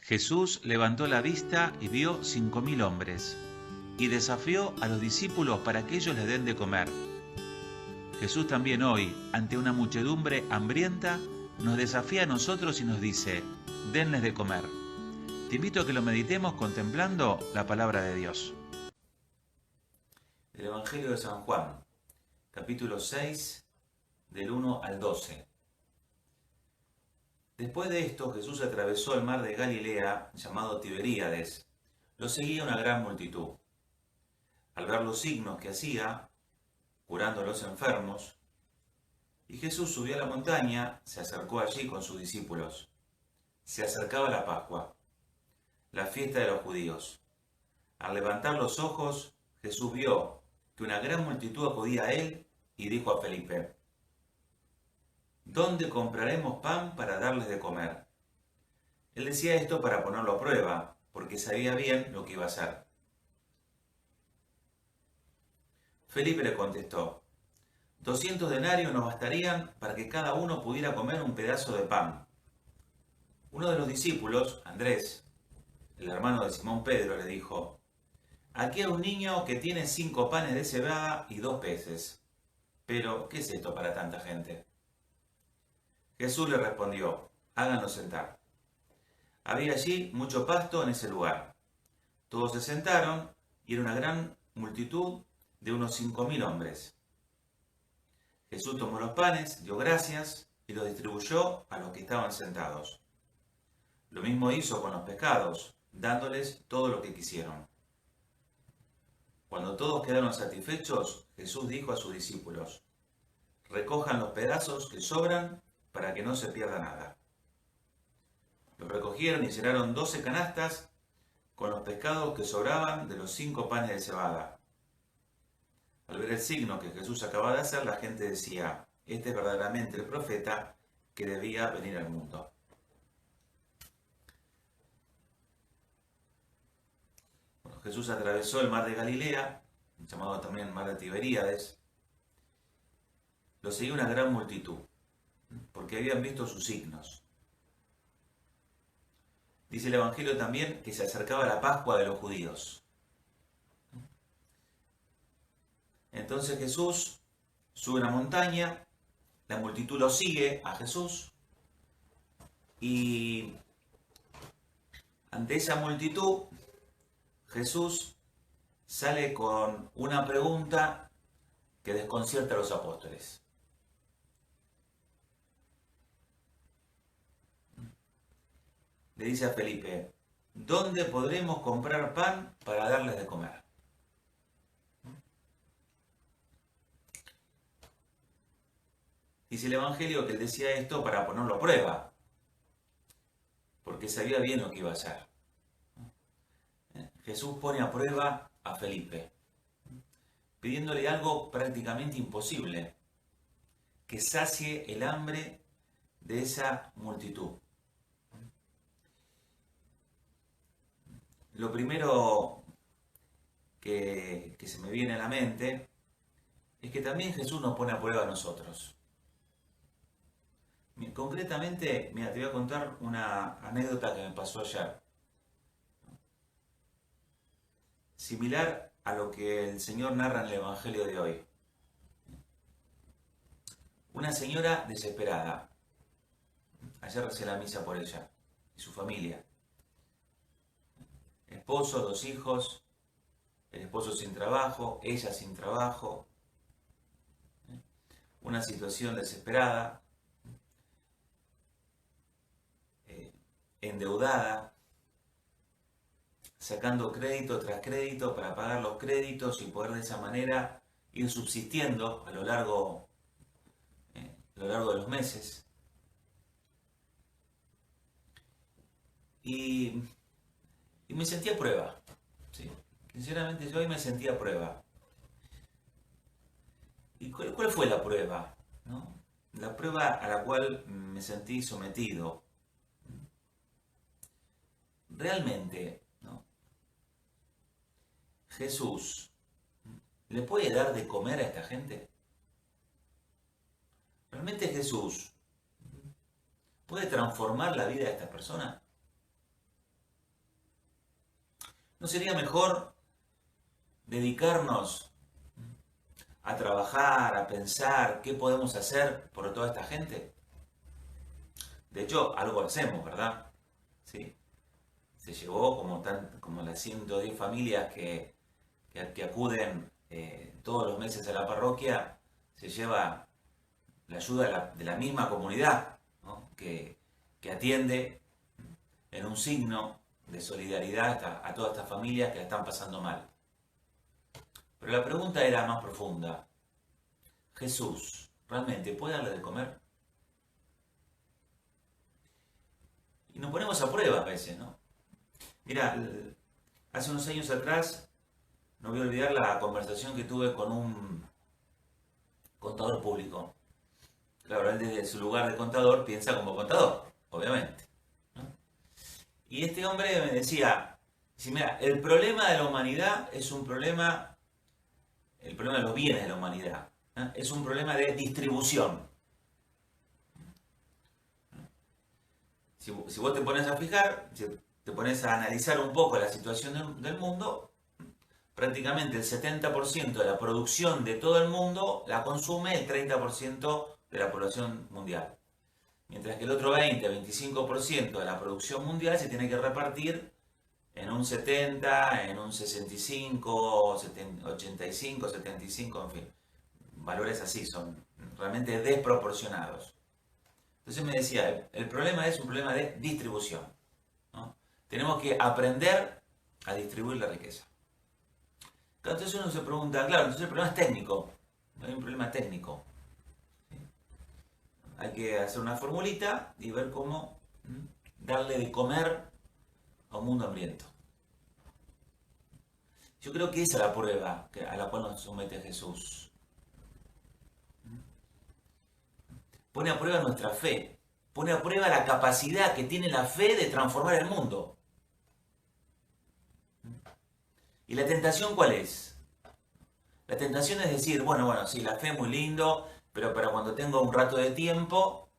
Jesús levantó la vista y vio 5.000 hombres, y desafió a los discípulos para que ellos les den de comer. Jesús también hoy, ante una muchedumbre hambrienta, nos desafía a nosotros y nos dice: denles de comer. Te invito a que lo meditemos contemplando la palabra de Dios. Del Evangelio de San Juan, capítulo 6, del 1 al 12. Después de esto, Jesús atravesó el mar de Galilea, llamado Tiberíades. Lo seguía una gran multitud. Al ver los signos que hacía, curando a los enfermos, y Jesús subió a la montaña, se acercó allí con sus discípulos. Se acercaba la Pascua, la fiesta de los judíos. Al levantar los ojos, Jesús vio que una gran multitud acudía a él y dijo a Felipe: ¿dónde compraremos pan para darles de comer? Él decía esto para ponerlo a prueba, porque sabía bien lo que iba a hacer. Felipe le contestó: 200 denarios nos bastarían para que cada uno pudiera comer un pedazo de pan. Uno de los discípulos, Andrés, el hermano de Simón Pedro, le dijo: aquí hay un niño que tiene 5 panes de cebada y 2 peces. Pero, ¿qué es esto para tanta gente? Jesús le respondió: háganlo sentar. Había allí mucho pasto en ese lugar. Todos se sentaron y era una gran multitud de unos 5.000 hombres. Jesús tomó los panes, dio gracias y los distribuyó a los que estaban sentados. Lo mismo hizo con los pescados, dándoles todo lo que quisieron. Cuando todos quedaron satisfechos, Jesús dijo a sus discípulos: recojan los pedazos que sobran para que no se pierda nada. Los recogieron y llenaron 12 canastas con los pescados que sobraban de los 5 panes de cebada. Al ver el signo que Jesús acababa de hacer, la gente decía: este es verdaderamente el profeta que debía venir al mundo. Bueno, Jesús atravesó el mar de Galilea, llamado también el mar de Tiberíades. Lo seguía una gran multitud, porque habían visto sus signos. Dice el Evangelio también que se acercaba la Pascua de los judíos. Entonces Jesús sube una montaña, la multitud lo sigue a Jesús, y ante esa multitud Jesús sale con una pregunta que desconcierta a los apóstoles. Le dice a Felipe: ¿dónde podremos comprar pan para darles de comer? Dice el Evangelio que él decía esto para ponerlo a prueba, porque sabía bien lo que iba a hacer. Jesús pone a prueba a Felipe, pidiéndole algo prácticamente imposible: que sacie el hambre de esa multitud. Lo primero que se me viene a la mente es que también Jesús nos pone a prueba a nosotros. Concretamente, mira, te voy a contar una anécdota que me pasó ayer. Similar a lo que el Señor narra en el Evangelio de hoy. Una señora desesperada. Ayer recé la misa por ella y su familia. Esposo, 2 hijos, el esposo sin trabajo, ella sin trabajo. Una situación desesperada, endeudada, sacando crédito tras crédito para pagar los créditos y poder de esa manera ir subsistiendo a lo largo de los meses. Y me sentí a prueba, ¿sí? Sinceramente yo hoy me sentí a prueba. ¿Y cuál fue la prueba? ¿No? La prueba a la cual me sentí sometido. Realmente, ¿no? Jesús le puede dar de comer a esta gente. ¿Realmente Jesús puede transformar la vida de estas personas? ¿No sería mejor dedicarnos a trabajar, a pensar qué podemos hacer por toda esta gente? De hecho, algo hacemos, ¿verdad? ¿Sí? Se llevó como las 110 familias que acuden todos los meses a la parroquia, se lleva la ayuda de la misma comunidad, ¿no? que atiende en un signo de solidaridad a todas estas familias que la están pasando mal. Pero la pregunta era más profunda. ¿Jesús realmente puede darle de comer? Y nos ponemos a prueba a veces, ¿no? Mira, hace unos años atrás, no voy a olvidar la conversación que tuve con un contador público. Claro, él desde su lugar de contador piensa como contador, obviamente, ¿no? Y este hombre me decía, mira, el problema de la humanidad es un problema, el problema de los bienes de la humanidad, ¿no? Es un problema de distribución. Si vos te pones a fijar, si te pones a analizar un poco la situación del mundo, prácticamente el 70% de la producción de todo el mundo la consume el 30% de la población mundial. Mientras que el otro 20-25% de la producción mundial se tiene que repartir en un 70, en un 65, 85, 75, en fin. Valores así, son realmente desproporcionados. Entonces me decía, el problema es un problema de distribución, ¿no? Tenemos que aprender a distribuir la riqueza. Entonces uno se pregunta, claro, entonces el problema es técnico, no hay un problema técnico. ¿Sí? Hay que hacer una formulita y ver cómo darle de comer a un mundo hambriento. Yo creo que esa es la prueba a la cual nos somete Jesús. Pone a prueba nuestra fe, pone a prueba la capacidad que tiene la fe de transformar el mundo. ¿Y la tentación cuál es? La tentación es decir, bueno, sí, la fe es muy lindo, pero para cuando tengo un rato de tiempo,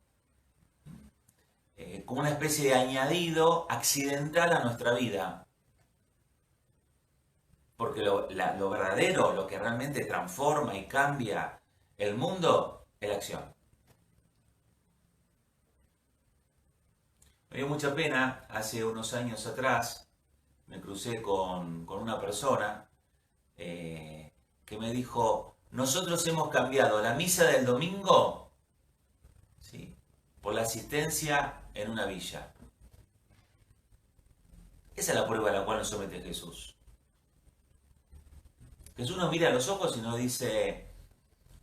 como una especie de añadido accidental a nuestra vida. Porque lo verdadero, lo que realmente transforma y cambia el mundo, es la acción. Me dio mucha pena, hace unos años atrás, me crucé con una persona que me dijo, nosotros hemos cambiado la misa del domingo, ¿sí?, por la asistencia en una villa. Esa es la prueba a la cual nos somete Jesús. Jesús nos mira a los ojos y nos dice,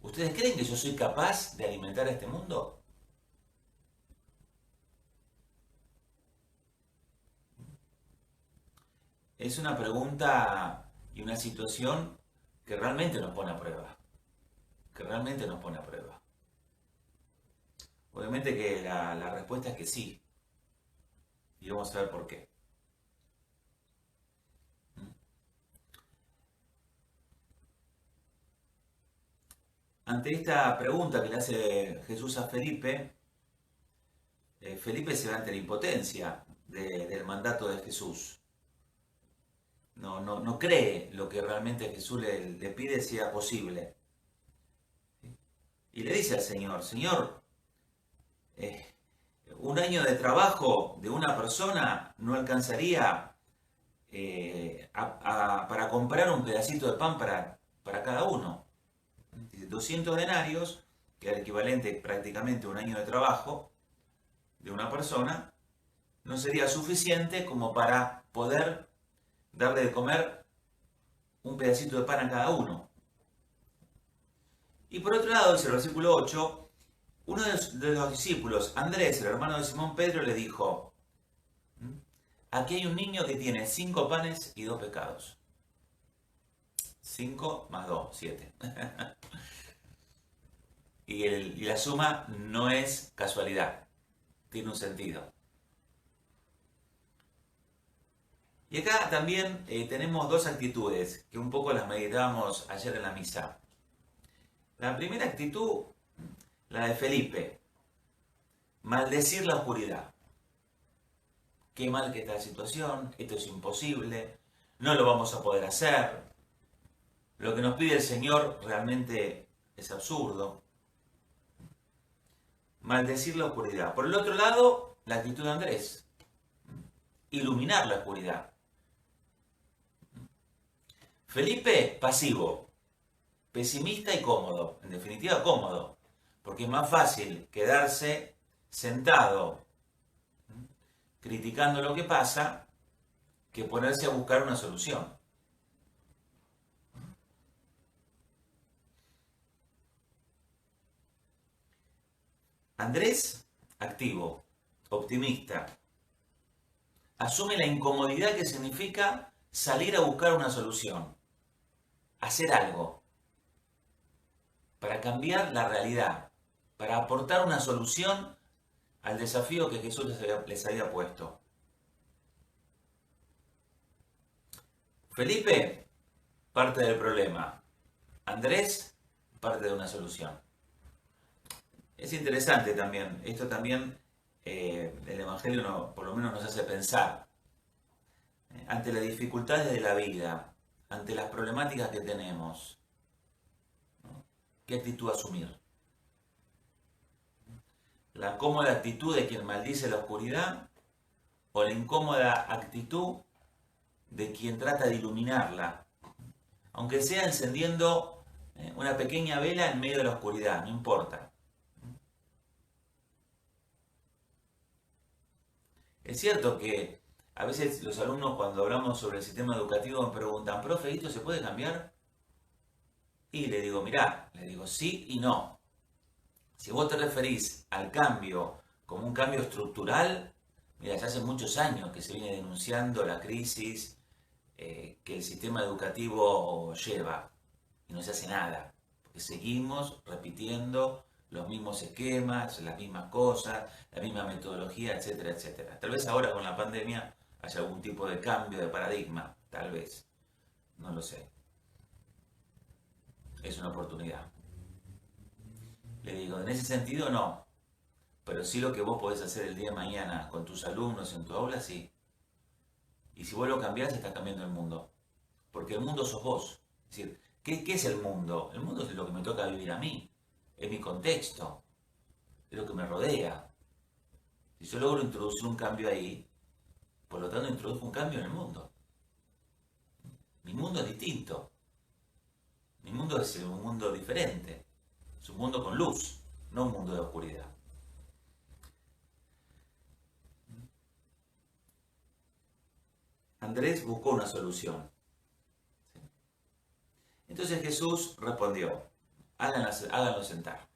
¿ustedes creen que yo soy capaz de alimentar a este mundo? Es una pregunta y una situación que realmente nos pone a prueba. Que realmente nos pone a prueba. Obviamente que la respuesta es que sí. Y vamos a ver por qué. Ante esta pregunta que le hace Jesús a Felipe, Felipe se ve ante la impotencia del mandato de Jesús. No cree lo que realmente Jesús le pide sea posible. Y le dice al Señor, Señor, un año de trabajo de una persona no alcanzaría para comprar un pedacito de pan para cada uno. 200 denarios, que es el equivalente prácticamente a un año de trabajo de una persona, no sería suficiente como para poder darle de comer un pedacito de pan a cada uno. Y por otro lado, dice el versículo 8, uno de los discípulos, Andrés, el hermano de Simón Pedro, le dijo, aquí hay un niño que tiene 5 panes y 2 pescados. 5 más 2, 7. Y la suma no es casualidad, tiene un sentido. Y acá también tenemos dos actitudes que un poco las meditábamos ayer en la misa. La primera actitud, la de Felipe, maldecir la oscuridad. Qué mal que está la situación, esto es imposible, no lo vamos a poder hacer. Lo que nos pide el Señor realmente es absurdo. Maldecir la oscuridad. Por el otro lado, la actitud de Andrés. Iluminar la oscuridad. Felipe, pasivo, pesimista y cómodo. En definitiva, cómodo. Porque es más fácil quedarse sentado criticando lo que pasa que ponerse a buscar una solución. Andrés, activo, optimista, asume la incomodidad que significa salir a buscar una solución, hacer algo para cambiar la realidad, para aportar una solución al desafío que Jesús les había puesto. Felipe, parte del problema. Andrés, parte de una solución. Es interesante también, esto también el Evangelio por lo menos nos hace pensar. Ante las dificultades de la vida, ante las problemáticas que tenemos, ¿no? ¿Qué actitud asumir? ¿La cómoda actitud de quien maldice la oscuridad o la incómoda actitud de quien trata de iluminarla? Aunque sea encendiendo una pequeña vela en medio de la oscuridad, no importa. Es cierto que a veces los alumnos cuando hablamos sobre el sistema educativo me preguntan, profe, ¿esto se puede cambiar? Y le digo, mirá, sí y no. Si vos te referís al cambio como un cambio estructural, mira, ya hace muchos años que se viene denunciando la crisis que el sistema educativo lleva y no se hace nada, porque seguimos repitiendo los mismos esquemas, las mismas cosas, la misma metodología, etcétera, etcétera. Tal vez ahora con la pandemia haya algún tipo de cambio de paradigma, tal vez, no lo sé. Es una oportunidad. Le digo, en ese sentido no, pero sí lo que vos podés hacer el día de mañana con tus alumnos en tu aula, sí. Y si vos lo cambiás, estás cambiando el mundo. Porque el mundo sos vos. Es decir, ¿qué es el mundo? El mundo es lo que me toca vivir a mí. Es mi contexto. Es lo que me rodea. Si yo logro introducir un cambio ahí, por lo tanto introduzco un cambio en el mundo. Mi mundo es distinto. Mi mundo es un mundo diferente. Es un mundo con luz, no un mundo de oscuridad. Andrés buscó una solución. Entonces Jesús respondió, háganlo sentar.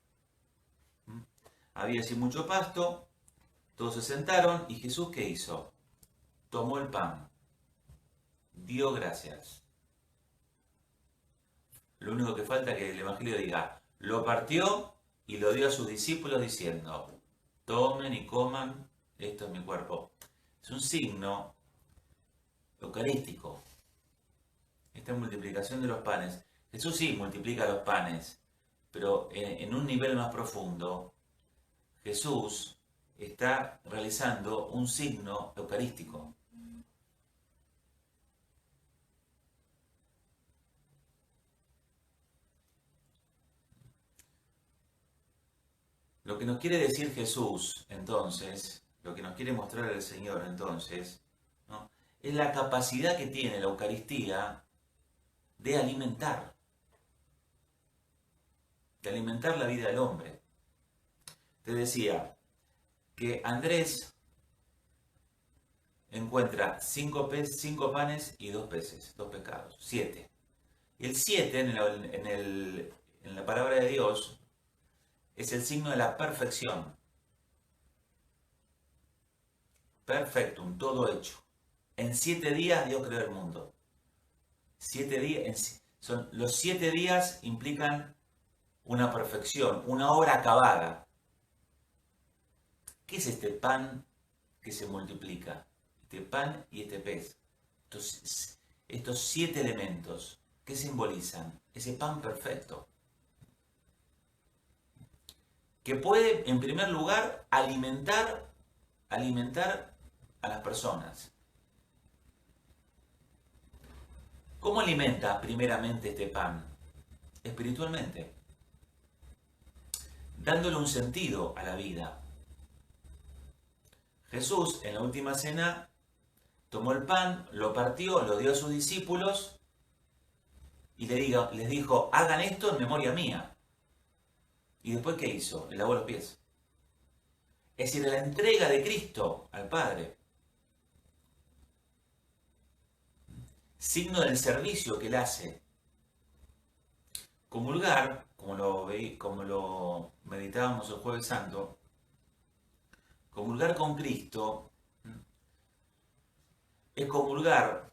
Había así mucho pasto, todos se sentaron y Jesús ¿qué hizo? Tomó el pan, dio gracias. Lo único que falta es que el Evangelio diga, lo partió y lo dio a sus discípulos diciendo, tomen y coman, esto es mi cuerpo. Es un signo eucarístico. Esta multiplicación de los panes. Jesús sí multiplica los panes, pero en un nivel más profundo, Jesús está realizando un signo eucarístico. Lo que nos quiere decir Jesús, entonces, lo que nos quiere mostrar el Señor, entonces, ¿no? Es la capacidad que tiene la Eucaristía de alimentar la vida del hombre. Te decía que Andrés encuentra 5 panes y 2 peces, 2 pescados, 7. Y el 7 en la palabra de Dios es el signo de la perfección. Perfectum, todo hecho. En 7 días Dios creó el mundo. 7 días, los 7 días implican una perfección, una obra acabada. ¿Qué es este pan que se multiplica? Este pan y este pez. Estos 7 elementos, ¿qué simbolizan? Ese pan perfecto. Que puede, en primer lugar, alimentar a las personas. ¿Cómo alimenta primeramente este pan? Espiritualmente, dándole un sentido a la vida. Jesús en la última cena tomó el pan, lo partió, lo dio a sus discípulos y les dijo, hagan esto en memoria mía. ¿Y después qué hizo? Le lavó los pies. Es decir, la entrega de Cristo al Padre. Signo del servicio que él hace. Comulgar, como lo meditábamos el Jueves Santo, comulgar con Cristo es comulgar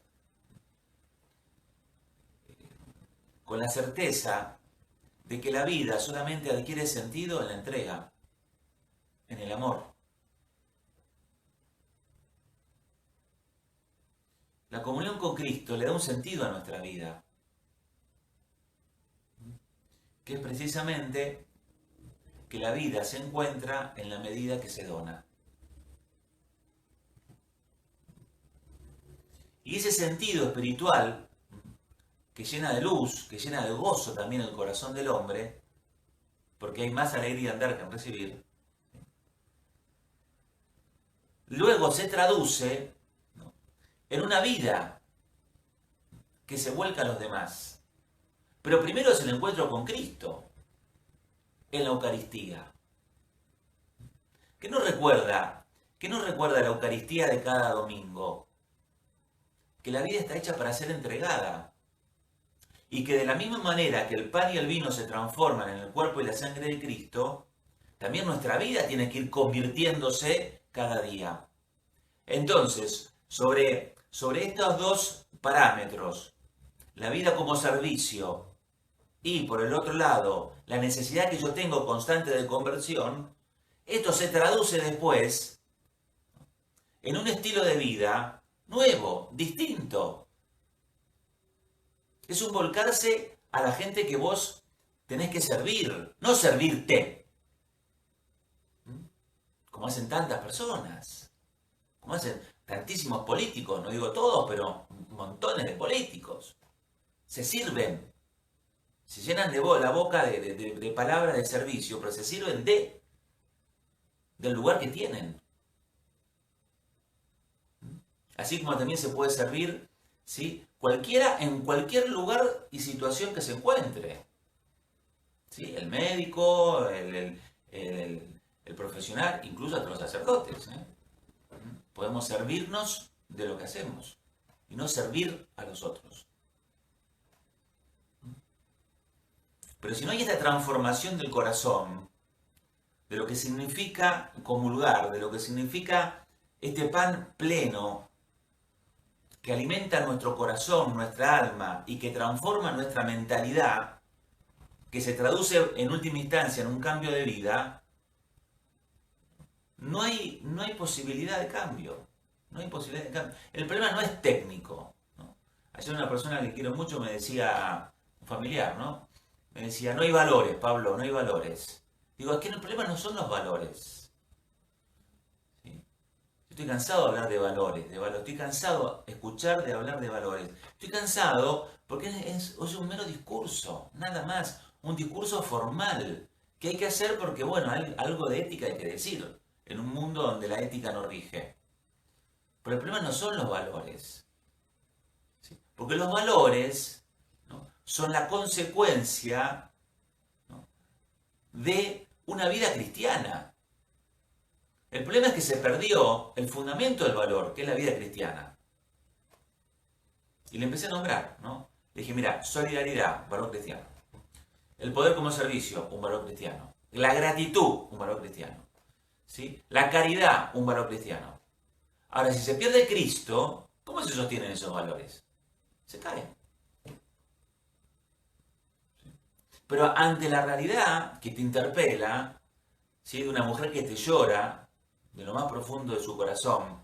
con la certeza de que la vida solamente adquiere sentido en la entrega, en el amor. La comunión con Cristo le da un sentido a nuestra vida, que es precisamente que la vida se encuentra en la medida que se dona. Y ese sentido espiritual que llena de luz, que llena de gozo también el corazón del hombre, porque hay más alegría en dar que en recibir, luego se traduce, ¿no?, en una vida que se vuelca a los demás. Pero primero es el encuentro con Cristo en la Eucaristía. ¿Qué nos recuerda la Eucaristía de cada domingo? Que la vida está hecha para ser entregada. Y que de la misma manera que el pan y el vino se transforman en el cuerpo y la sangre de Cristo, también nuestra vida tiene que ir convirtiéndose cada día. Entonces, sobre estos dos parámetros, la vida como servicio y por el otro lado, la necesidad que yo tengo constante de conversión, esto se traduce después en un estilo de vida nuevo, distinto. Es un volcarse a la gente que vos tenés que servir, no servirte. Como hacen tantas personas, como hacen tantísimos políticos, no digo todos, pero montones de políticos. Se sirven, se llenan de la boca de palabras de servicio, pero se sirven del lugar que tienen. Así como también se puede servir, ¿sí?, cualquiera en cualquier lugar y situación que se encuentre. ¿Sí? El médico, el profesional, incluso hasta los sacerdotes. Podemos servirnos de lo que hacemos y no servir a los otros. Pero si no hay esta transformación del corazón, de lo que significa comulgar, de lo que significa este pan pleno, que alimenta nuestro corazón, nuestra alma y que transforma nuestra mentalidad, que se traduce en última instancia en un cambio de vida, no hay posibilidad de cambio. No hay posibilidad de cambio. El problema no es técnico, ¿no? Ayer una persona que quiero mucho me decía, un familiar, ¿no? Me decía, no hay valores, Pablo, no hay valores. Digo, es que el problema no son los valores. Estoy cansado de hablar de valores, estoy cansado de escuchar de hablar de valores. Estoy cansado porque es un mero discurso, nada más, un discurso formal que hay que hacer porque, bueno, algo de ética hay que decir en un mundo donde la ética no rige. Pero el problema no son los valores, ¿sí? Porque los valores, ¿no?, son la consecuencia, ¿no?, de una vida cristiana. El problema es que se perdió el fundamento del valor, que es la vida cristiana. Y le empecé a nombrar, ¿no? Le dije, mira, solidaridad, valor cristiano. El poder como servicio, un valor cristiano. La gratitud, un valor cristiano. ¿Sí? La caridad, un valor cristiano. Ahora, si se pierde Cristo, ¿cómo se sostienen esos valores? Se caen. ¿Sí? Pero ante la realidad que te interpela, ¿sí?, de una mujer que te llora, de lo más profundo de su corazón,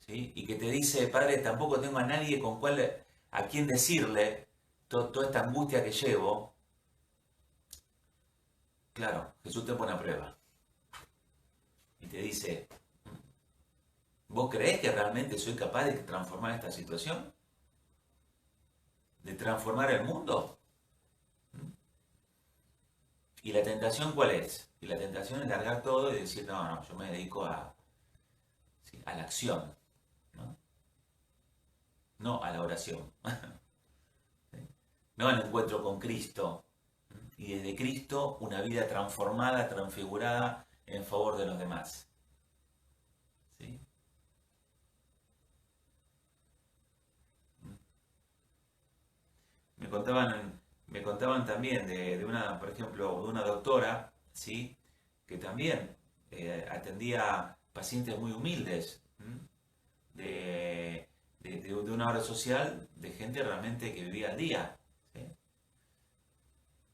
¿sí?, y que te dice, Padre, tampoco tengo a nadie a quien decirle toda esta angustia que llevo. Claro, Jesús te pone a prueba y te dice, ¿vos creés que realmente soy capaz de transformar esta situación? de transformar el mundo. ¿Y la tentación cuál es? Y la tentación es largar todo y decir, no, yo me dedico ¿sí?, a la acción, ¿no? No a la oración, ¿sí? No al encuentro con Cristo. Y desde Cristo una vida transformada, transfigurada en favor de los demás. ¿Sí? Me contaban también de una, por ejemplo, de una doctora, ¿sí?, que también atendía pacientes muy humildes, de una obra social, de gente realmente que vivía al día. ¿Sí?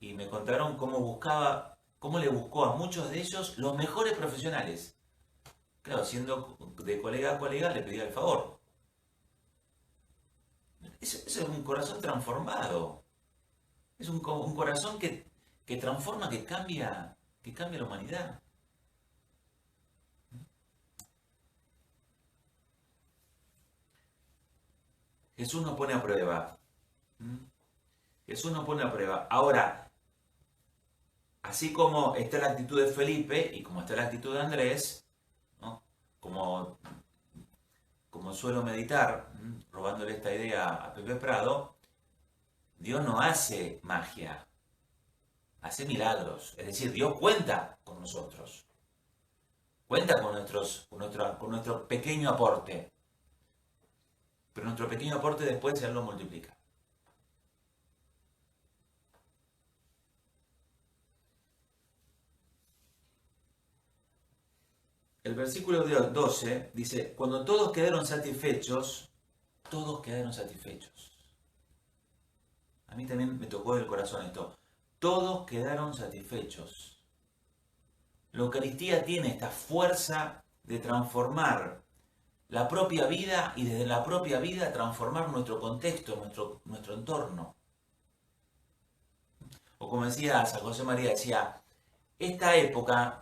Y me contaron cómo le buscó a muchos de ellos los mejores profesionales. Claro, siendo de colega a colega le pedía el favor. Eso es un corazón transformado. Es un corazón que transforma, que cambia la humanidad. Jesús nos pone a prueba. Jesús nos pone a prueba. Ahora, así como está la actitud de Felipe y como está la actitud de Andrés, ¿no?, como suelo meditar, robándole esta idea a Pepe Prado, Dios no hace magia, hace milagros. Es decir, Dios cuenta con nosotros, cuenta con nuestro pequeño aporte, pero nuestro pequeño aporte después Él lo multiplica. El versículo 12 dice, cuando todos quedaron satisfechos, a mí también me tocó del corazón esto, todos quedaron satisfechos. La Eucaristía tiene esta fuerza de transformar la propia vida y desde la propia vida transformar nuestro contexto, nuestro entorno. O como decía San José María, decía, esta época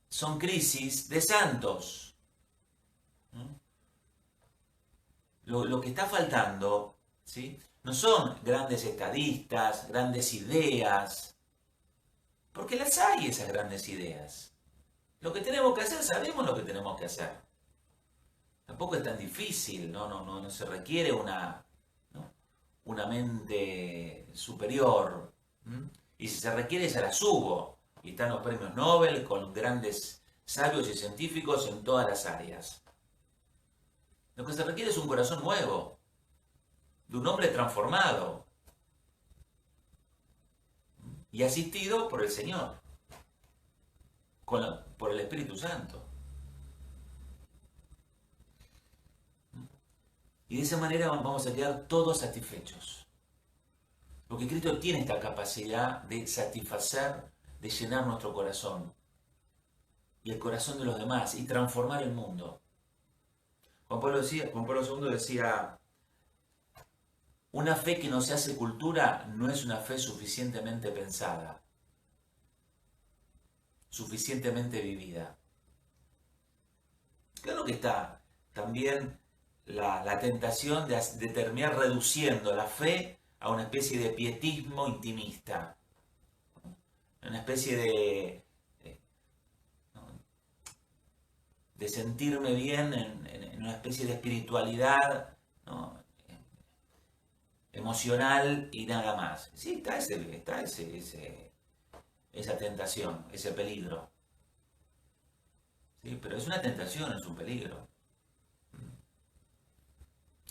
son crisis de santos. Lo que está faltando, ¿sí?, no son grandes estadistas, grandes ideas, porque las hay esas grandes ideas. Lo que tenemos que hacer, sabemos lo que tenemos que hacer. Tampoco es tan difícil, no se requiere una mente superior. Y si se requiere, se la subo. Y están los premios Nobel con grandes sabios y científicos en todas las áreas. Lo que se requiere es un corazón nuevo, de un hombre transformado y asistido por el Señor, por el Espíritu Santo. Y de esa manera vamos a quedar todos satisfechos. Porque Cristo tiene esta capacidad de satisfacer, de llenar nuestro corazón y el corazón de los demás y transformar el mundo. Juan Pablo II decía, una fe que no se hace cultura no es una fe suficientemente pensada, suficientemente vivida. Claro que está también la tentación de terminar reduciendo la fe a una especie de pietismo intimista, una especie de sentirme bien en una especie de espiritualidad, ¿no?, emocional y nada más. Sí, está esa tentación, ese peligro. ¿Sí? Pero es una tentación, es un peligro.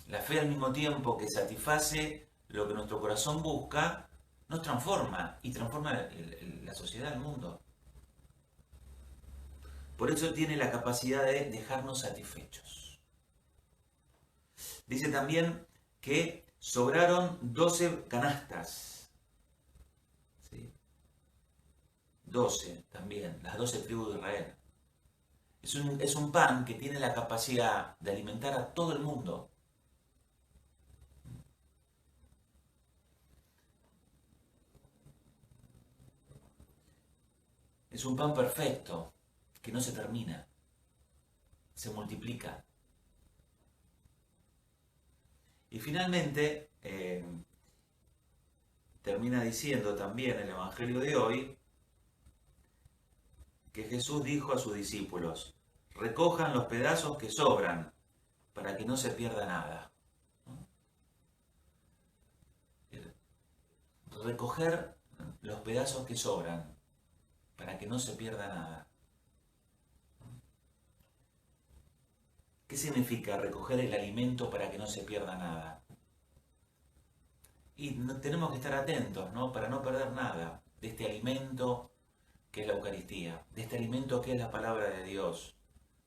La fe al mismo tiempo que satisface lo que nuestro corazón busca, nos transforma y transforma la sociedad, el mundo. Por eso tiene la capacidad de dejarnos satisfechos. Dice también que sobraron 12 canastas. ¿Sí? 12 también, las 12 tribus de Israel. Es un pan que tiene la capacidad de alimentar a todo el mundo. Es un pan perfecto, que no se termina, se multiplica. Y finalmente, termina diciendo también el Evangelio de hoy que Jesús dijo a sus discípulos: recojan los pedazos que sobran para que no se pierda nada. Recoger los pedazos que sobran para que no se pierda nada. ¿Qué significa recoger el alimento para que no se pierda nada? Y tenemos que estar atentos, ¿no? Para no perder nada de este alimento que es la Eucaristía, de este alimento que es la palabra de Dios,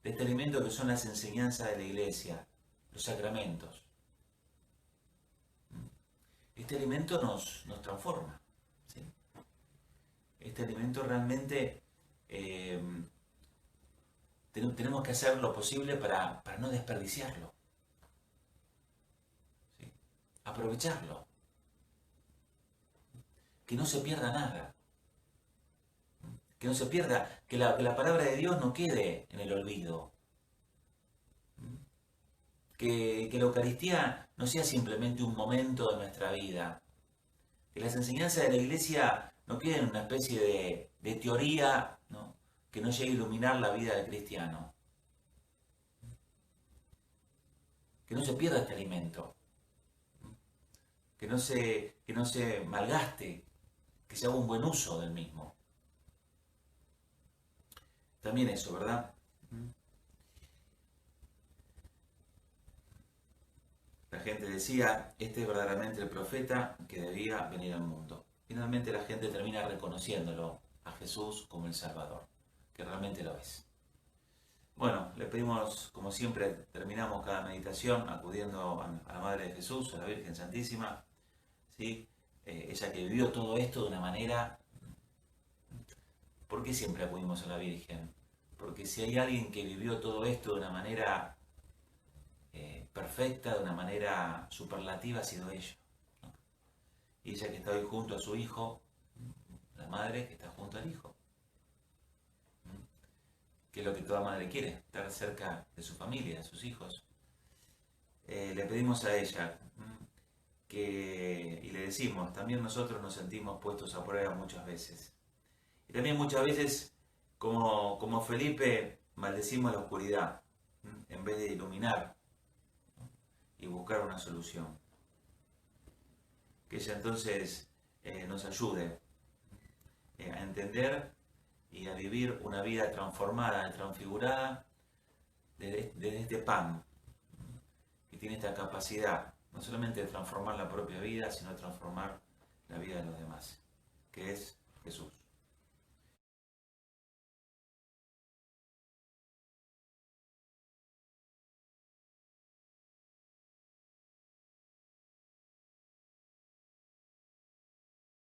de este alimento que son las enseñanzas de la Iglesia, los sacramentos. Este alimento nos transforma, ¿sí? Este alimento realmente tenemos que hacer lo posible para no desperdiciarlo, ¿sí? Aprovecharlo, que no se pierda nada, que no se pierda, que la palabra de Dios no quede en el olvido, que la Eucaristía no sea simplemente un momento de nuestra vida, que las enseñanzas de la Iglesia no queden en una especie de teoría, ¿no?, que no llegue a iluminar la vida del cristiano. Que no se pierda este alimento, que no se malgaste, que se haga un buen uso del mismo. También eso, ¿verdad? La gente decía, este es verdaderamente el profeta que debía venir al mundo. Finalmente la gente termina reconociéndolo a Jesús como el Salvador, que realmente lo es. Bueno, le pedimos, como siempre, terminamos cada meditación acudiendo a la Madre de Jesús, a la Virgen Santísima, ¿sí? Ella que vivió todo esto de una manera... ¿Por qué siempre acudimos a la Virgen? Porque si hay alguien que vivió todo esto de una manera perfecta, de una manera superlativa, ha sido ella, ¿no? Y ella que está hoy junto a su hijo, la madre que está junto al hijo, que es lo que toda madre quiere, estar cerca de su familia, de sus hijos. Le pedimos a ella y le decimos, también nosotros nos sentimos puestos a prueba muchas veces. Y también muchas veces, como Felipe, maldecimos la oscuridad, en vez de iluminar, ¿no?, y buscar una solución. Que ella entonces nos ayude a entender y a vivir una vida transformada, transfigurada, desde este pan, que tiene esta capacidad, no solamente de transformar la propia vida, sino de transformar la vida de los demás, que es